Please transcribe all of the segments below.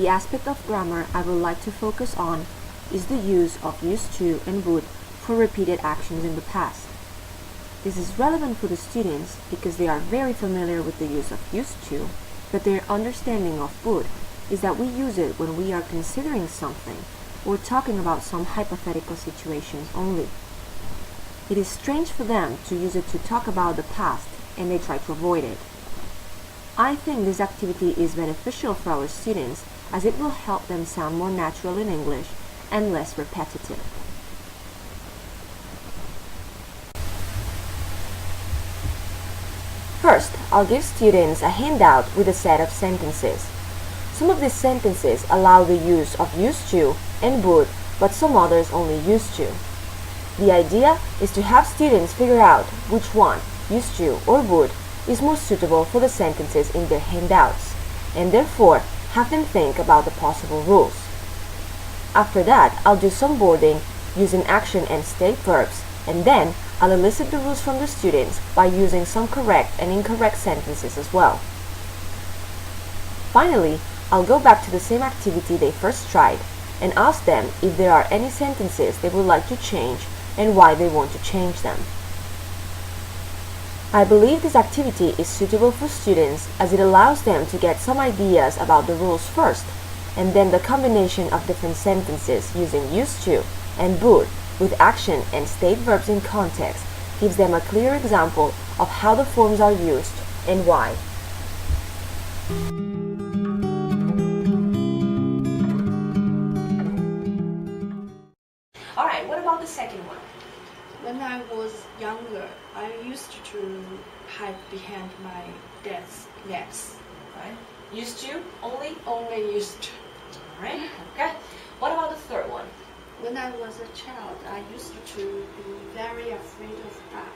the aspect of grammar I would like to focus on is the use of used to and would for repeated actions in the past. This is relevant for the students because they are very familiar with the use of used to, but their understanding of would is that we use it when we are considering something or talking about some hypothetical situations only. It is strange for them to use it to talk about the past, and they try to avoid it. I think this activity is beneficial for our students as it will help them sound more natural in English and less repetitive. First, I'll give students a handout with a set of sentences. Some of these sentences allow the use of used to and would, but some others only used to. The idea is to have students figure out which one, used to or would, is more suitable for the sentences in their handouts, and therefore have them think about the possible rules. After that, I'll do some boarding using action and state verbs, and then I'll elicit the rules from the students by using some correct and incorrect sentences as well. Finally, I'll go back to the same activity they first tried and ask them if there are any sentences they would like to change and why they want to change them. I believe this activity is suitable for students as it allows them to get some ideas about the rules first, and then the combination of different sentences using used to and would with action and state verbs in context gives them a clear example of how the forms are used and why. Alright, what about the second one? When I was younger, I used to hide behind my dad's legs. Right. Used to? Only? Only used to. Alright, okay. What about the third one? When I was a child, I used to be very afraid of dark.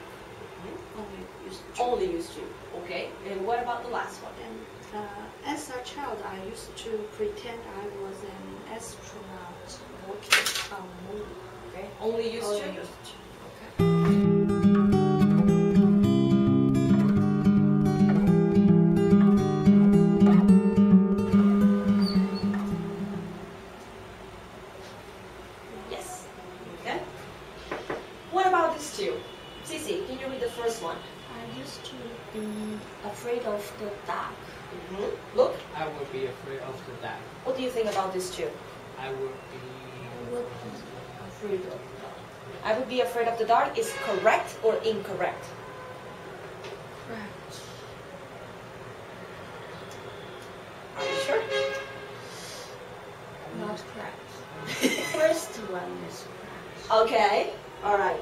Only used to. Only used to. Okay. And what about the last one? And as a child, I used to pretend I was an astronaut working on the moon. Okay. Only used Only to? used to. Yes. Okay. What about these two? Cici, can you read the first one? I used to be afraid of the dark. Look, I would be afraid of the dark. what do you think about these two? I would be Would be afraid of the dark. I would be afraid of the dark is correct or incorrect? Correct. Are you sure? Not correct. First one is correct. Okay. All right.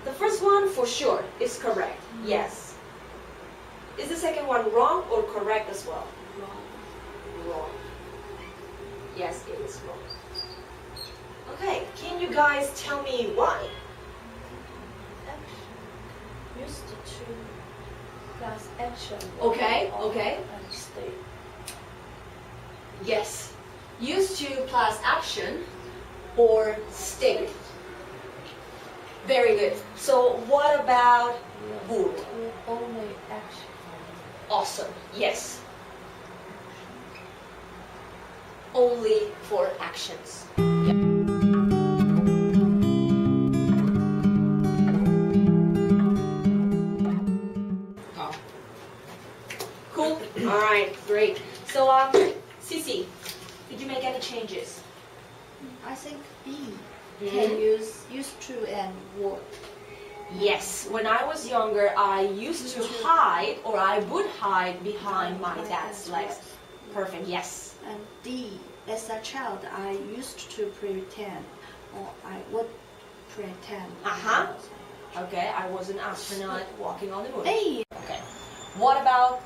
The first one for sure is correct. Yes. Is the second one wrong or correct as well? Wrong. Wrong. Yes, it is wrong. Okay, can you guys tell me why? Action. Used to plus action. Okay, okay. And stay. Yes. Used to plus action or state. Very good. So what about would? With only action. Awesome. Yes. Only for actions. oh, Cool. All right. Great. So, Cici, did you make any changes? I think B Mhm. can use used to and would. Yes. When I was younger, I used to hide, or I would hide behind my dad's legs. Perfect. Yes. And D, as a child, I used to pretend, or I would pretend. Uh-huh. Okay. I was an astronaut walking on the moon. A, Okay. What about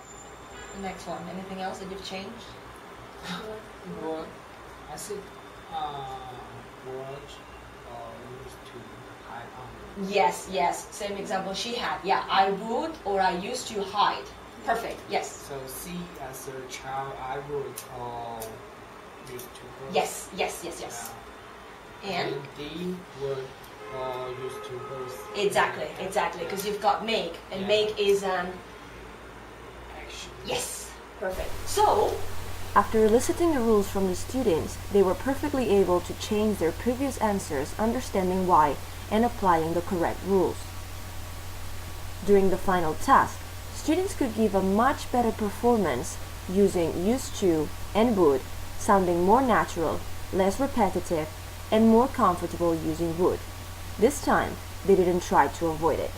the next one? Anything else that you've changed? would. I said would or used to hide on. Yes, yes. Same example she had. Yeah, I would or I used to hide. Perfect. Yes. So C, as a child, I would used to. Yes, yes, yes, yes. And D would used to both. exactly, exactly. Because you've got make, and Yeah. make is Action. yes. Perfect. So After eliciting the rules from the students, they were perfectly able to change their previous answers, understanding why and applying the correct rules. During the final task, students could give a much better performance using used to and would, sounding more natural, less repetitive, and more comfortable using would. This time, they didn't try to avoid it.